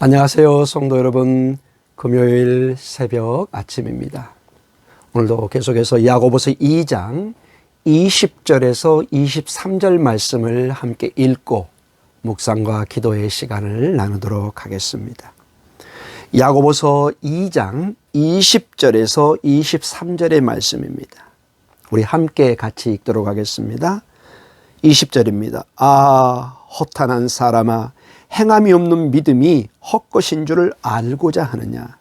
안녕하세요, 성도 여러분. 금요일 새벽 아침입니다. 오늘도 계속해서 야고보서 2장 20절에서 23절 말씀을 함께 읽고 묵상과 기도의 시간을 나누도록 하겠습니다. 야고보서 2장 20절에서 23절의 말씀입니다. 우리 함께 같이 읽도록 하겠습니다. 20절입니다. 허탄한 사람아, 행함이 없는 믿음이 헛것인 줄을 알고자 하느냐.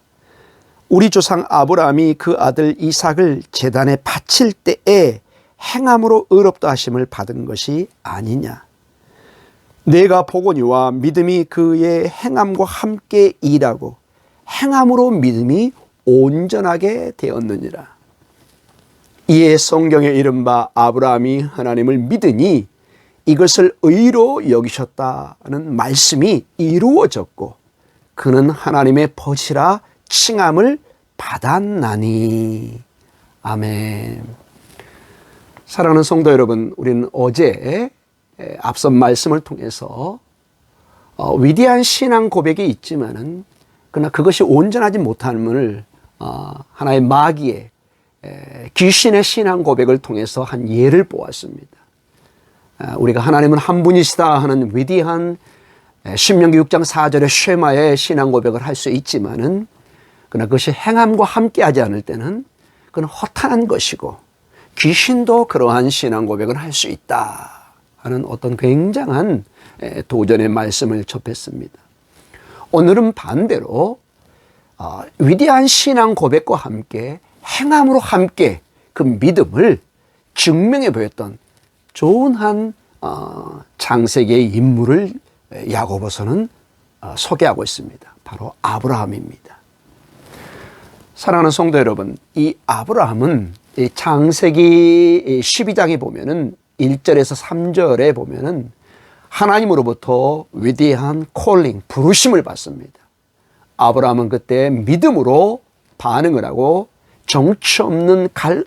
우리 조상 아브라함이 그 아들 이삭을 제단에 바칠 때에 행함으로 의롭다 하심을 받은 것이 아니냐. 내가 보거니와 믿음이 그의 행함과 함께 일하고 행함으로 믿음이 온전하게 되었느니라. 이에 성경에 이른바 아브라함이 하나님을 믿으니 이것을 의로 여기셨다는 말씀이 이루어졌고 그는 하나님의 벗이라 칭함을 받았나니. 아멘. 사랑하는 성도 여러분, 우리는 어제 앞선 말씀을 통해서 위대한 신앙 고백이 있지만은 그러나 그것이 온전하지 못함을 하나의 마귀의 귀신의 신앙 고백을 통해서 한 예를 보았습니다. 우리가 하나님은 한 분이시다 하는 위대한 신명기 6장 4절의 쉐마의 신앙 고백을 할 수 있지만은 그러나 그것이 행함과 함께하지 않을 때는 그건 허탄한 것이고 귀신도 그러한 신앙 고백을 할 수 있다 하는 어떤 굉장한 도전의 말씀을 접했습니다. 오늘은 반대로 위대한 신앙 고백과 함께 행함으로 함께 그 믿음을 증명해 보였던 좋은 한 창세기의 인물을 야고보서는 소개하고 있습니다. 바로 아브라함입니다. 사랑하는 성도 여러분, 이 아브라함은 이 창세기 12장에 보면은 1절에서 3절에 보면은 하나님으로부터 위대한 콜링, 부르심을 받습니다. 아브라함은 그때 믿음으로 반응을 하고 정처 없는 갈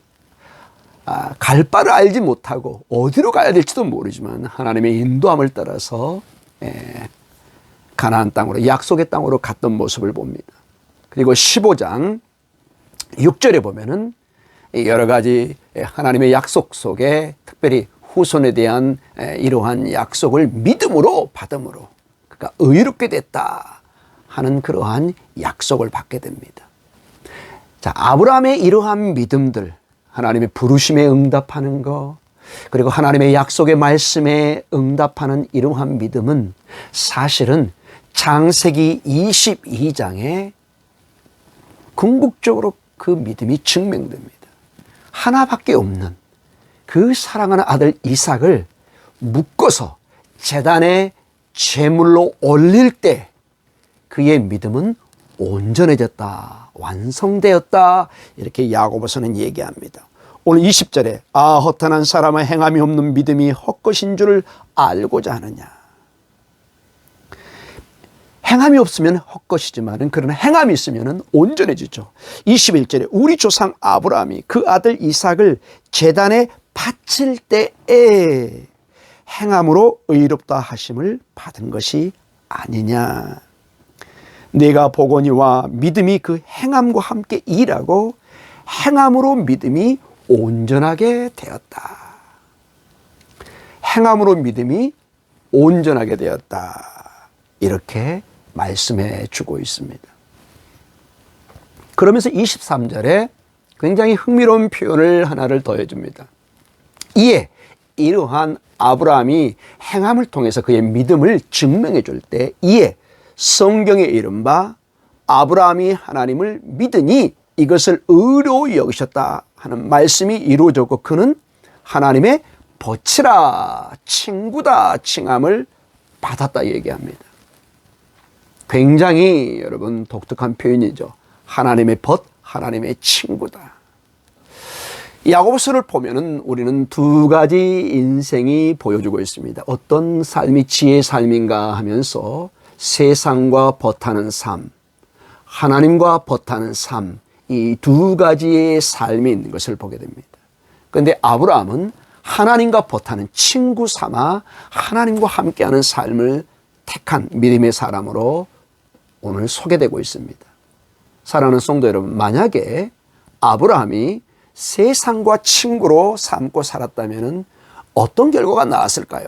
바를 알지 못하고 어디로 가야 될지도 모르지만 하나님의 인도함을 따라서 가나안 땅으로, 약속의 땅으로 갔던 모습을 봅니다. 그리고 15장 6절에 보면은 여러 가지 하나님의 약속 속에 특별히 후손에 대한 이러한 약속을 믿음으로 받음으로 그러니까 의롭게 됐다 하는 그러한 약속을 받게 됩니다. 자, 아브라함의 이러한 믿음들, 하나님의 부르심에 응답하는 것, 그리고 하나님의 약속의 말씀에 응답하는 이러한 믿음은 사실은 창세기 22장에 궁극적으로 그 믿음이 증명됩니다. 하나밖에 없는 그 사랑하는 아들 이삭을 묶어서 제단에 제물로 올릴 때 그의 믿음은 온전해졌다, 완성되었다, 이렇게 야고보서는 얘기합니다. 오늘 20절에 허탄한 사람아, 행함이 없는 믿음이 헛것인 줄을 알고자 하느냐. 행함이 없으면 헛것이지만 그러나 행함이 있으면 온전해지죠. 21절에 우리 조상 아브라함이 그 아들 이삭을 제단에 바칠 때에 행함으로 의롭다 하심을 받은 것이 아니냐. 내가 보거니와 믿음이 그 행함과 함께 일하고 행함으로 믿음이 온전하게 되었다. 행함으로 믿음이 온전하게 되었다. 이렇게 말씀해 주고 있습니다. 그러면서 23절에 굉장히 흥미로운 표현을 하나를 더해 줍니다. 이에 이러한 아브라함이 행함을 통해서 그의 믿음을 증명해 줄 때 이에 성경에 이른바 아브라함이 하나님을 믿으니 이것을 의로 여기셨다 하는 말씀이 이루어졌고 그는 하나님의 벗이라 친구다 칭함을 받았다 얘기합니다. 굉장히 여러분 독특한 표현이죠. 하나님의 벗, 하나님의 친구다. 야고보서를 보면은 우리는 두 가지 인생이 보여주고 있습니다. 어떤 삶이 지혜의 삶인가 하면서 세상과 벗하는 삶, 하나님과 벗하는 삶, 이 두 가지의 삶이 있는 것을 보게 됩니다. 그런데 아브라함은 하나님과 벗하는 친구 삼아 하나님과 함께하는 삶을 택한 믿음의 사람으로 오늘 소개되고 있습니다. 사랑하는 성도 여러분, 만약에 아브라함이 세상과 친구로 삼고 살았다면 어떤 결과가 나왔을까요?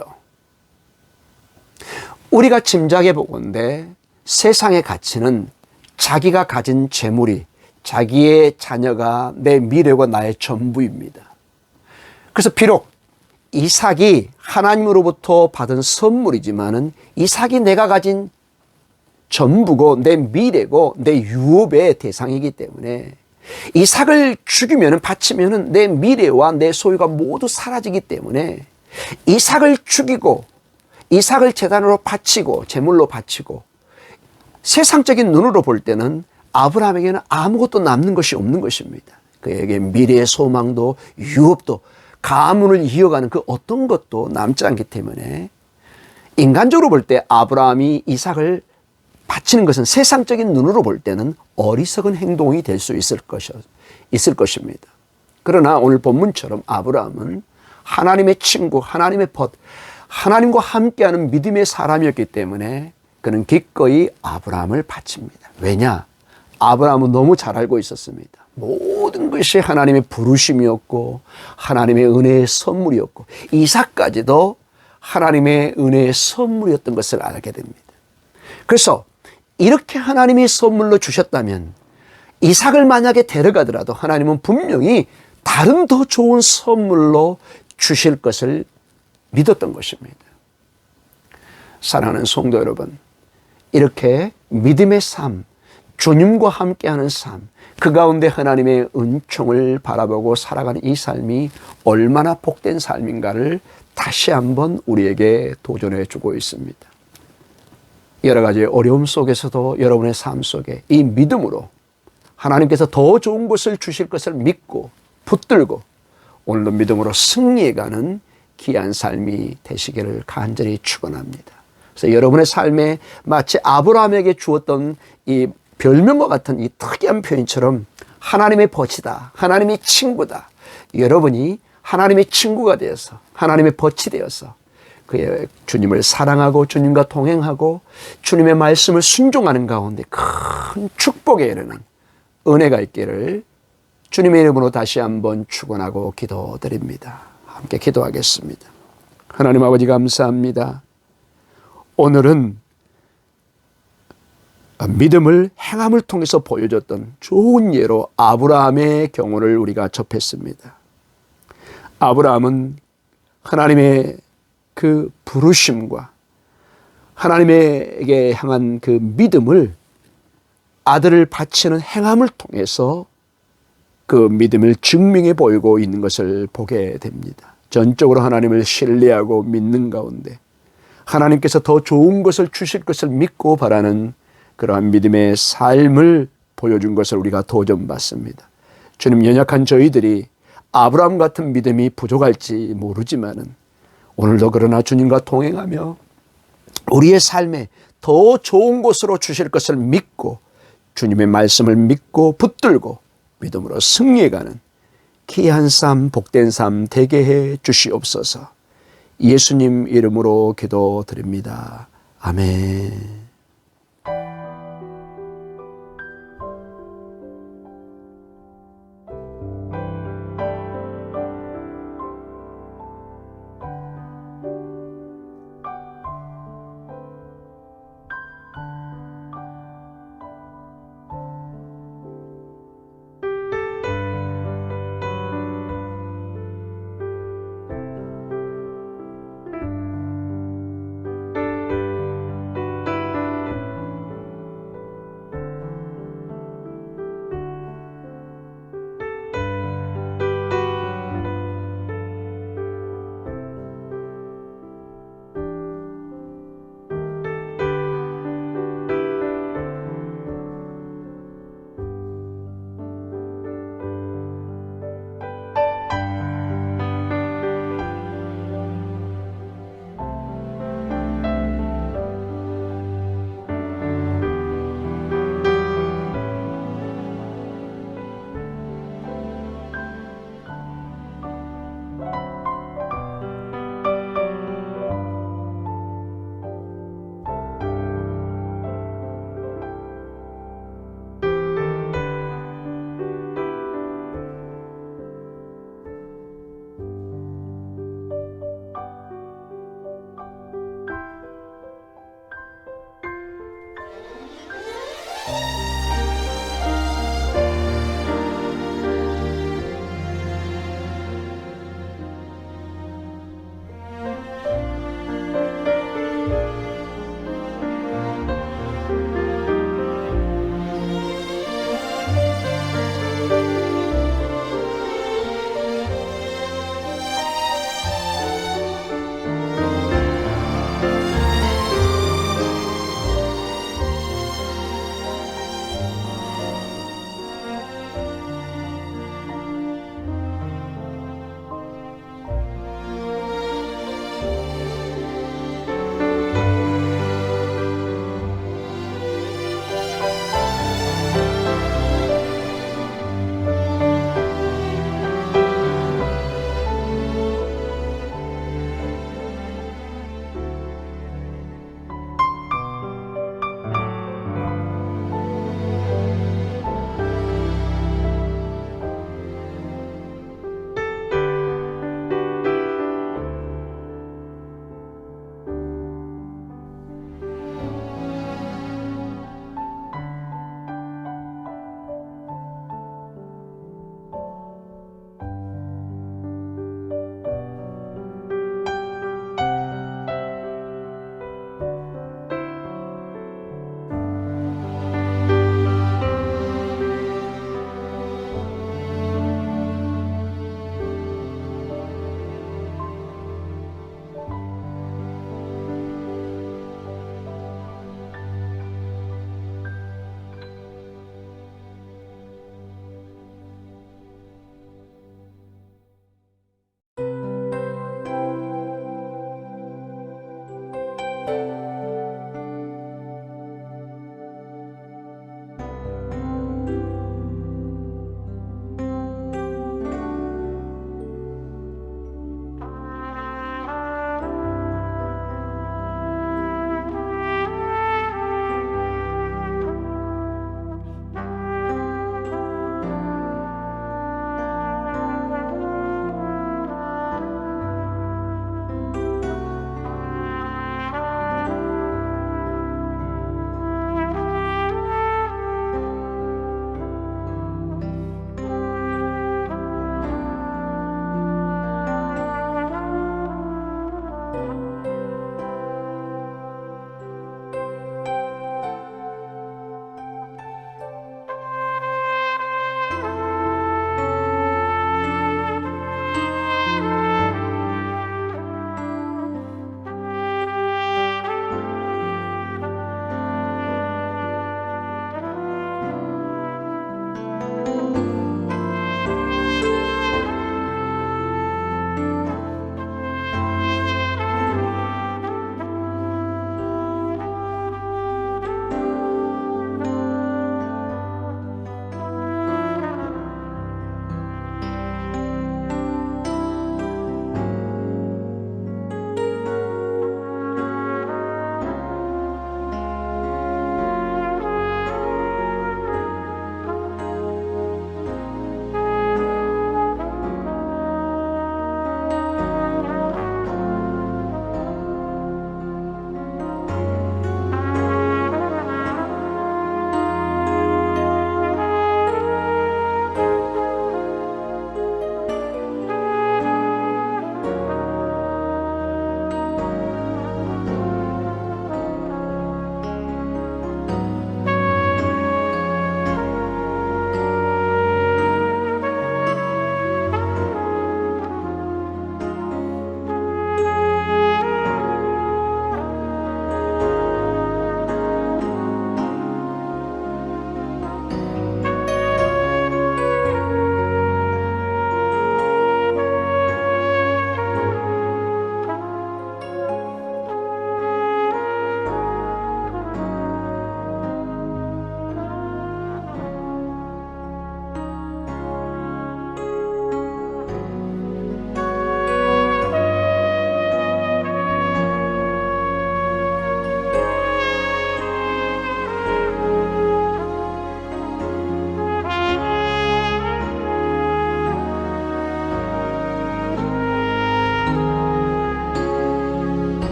우리가 짐작해 보건대 세상의 가치는 자기가 가진 재물이, 자기의 자녀가 내 미래와 나의 전부입니다. 그래서 비록 이삭이 하나님으로부터 받은 선물이지만은 이삭이 내가 가진 전부고 내 미래고 내 유업의 대상이기 때문에 이삭을 죽이면 바치면 내 미래와 내 소유가 모두 사라지기 때문에 이삭을 죽이고 이삭을 제단으로 바치고 제물로 바치고 세상적인 눈으로 볼 때는 아브라함에게는 아무것도 남는 것이 없는 것입니다. 그에게 미래의 소망도 유업도 가문을 이어가는 그 어떤 것도 남지 않기 때문에 인간적으로 볼 때 아브라함이 이삭을 바치는 것은 세상적인 눈으로 볼 때는 어리석은 행동이 될 수 있을 것입니다. 그러나 오늘 본문처럼 아브라함은 하나님의 친구, 하나님의 벗, 하나님과 함께하는 믿음의 사람이었기 때문에 그는 기꺼이 아브라함을 바칩니다. 왜냐? 아브라함은 너무 잘 알고 있었습니다. 모든 것이 하나님의 부르심이었고 하나님의 은혜의 선물이었고 이삭까지도 하나님의 은혜의 선물이었던 것을 알게 됩니다. 그래서 이렇게 하나님이 선물로 주셨다면 이삭을 만약에 데려가더라도 하나님은 분명히 다른 더 좋은 선물로 주실 것을 믿었던 것입니다. 사랑하는 성도 여러분, 이렇게 믿음의 삶, 주님과 함께하는 삶, 그 가운데 하나님의 은총을 바라보고 살아가는 이 삶이 얼마나 복된 삶인가를 다시 한번 우리에게 도전해 주고 있습니다. 여러 가지 어려움 속에서도 여러분의 삶 속에 이 믿음으로 하나님께서 더 좋은 것을 주실 것을 믿고 붙들고 오늘도 믿음으로 승리해가는 귀한 삶이 되시기를 간절히 축원합니다. 그래서 여러분의 삶에 마치 아브라함에게 주었던 이 별명과 같은 이 특이한 표현처럼 하나님의 벗이다, 하나님의 친구다. 여러분이 하나님의 친구가 되어서 하나님의 벗이 되어서 그의 주님을 사랑하고 주님과 동행하고 주님의 말씀을 순종하는 가운데 큰 축복에 이르는 은혜가 있기를 주님의 이름으로 다시 한번 축원하고 기도드립니다. 함께 기도하겠습니다. 하나님 아버지 감사합니다. 오늘은 믿음을 행함을 통해서 보여줬던 좋은 예로 아브라함의 경우를 우리가 접했습니다. 아브라함은 하나님의 그 부르심과 하나님에게 향한 그 믿음을 아들을 바치는 행함을 통해서 그 믿음을 증명해 보이고 있는 것을 보게 됩니다. 전적으로 하나님을 신뢰하고 믿는 가운데 하나님께서 더 좋은 것을 주실 것을 믿고 바라는 그러한 믿음의 삶을 보여준 것을 우리가 도전받습니다. 주님, 연약한 저희들이 아브라함 같은 믿음이 부족할지 모르지만은 오늘도 그러나 주님과 동행하며 우리의 삶에 더 좋은 곳으로 주실 것을 믿고 주님의 말씀을 믿고 붙들고 믿음으로 승리해가는 귀한 삶, 복된 삶 되게 해 주시옵소서. 예수님 이름으로 기도드립니다. 아멘.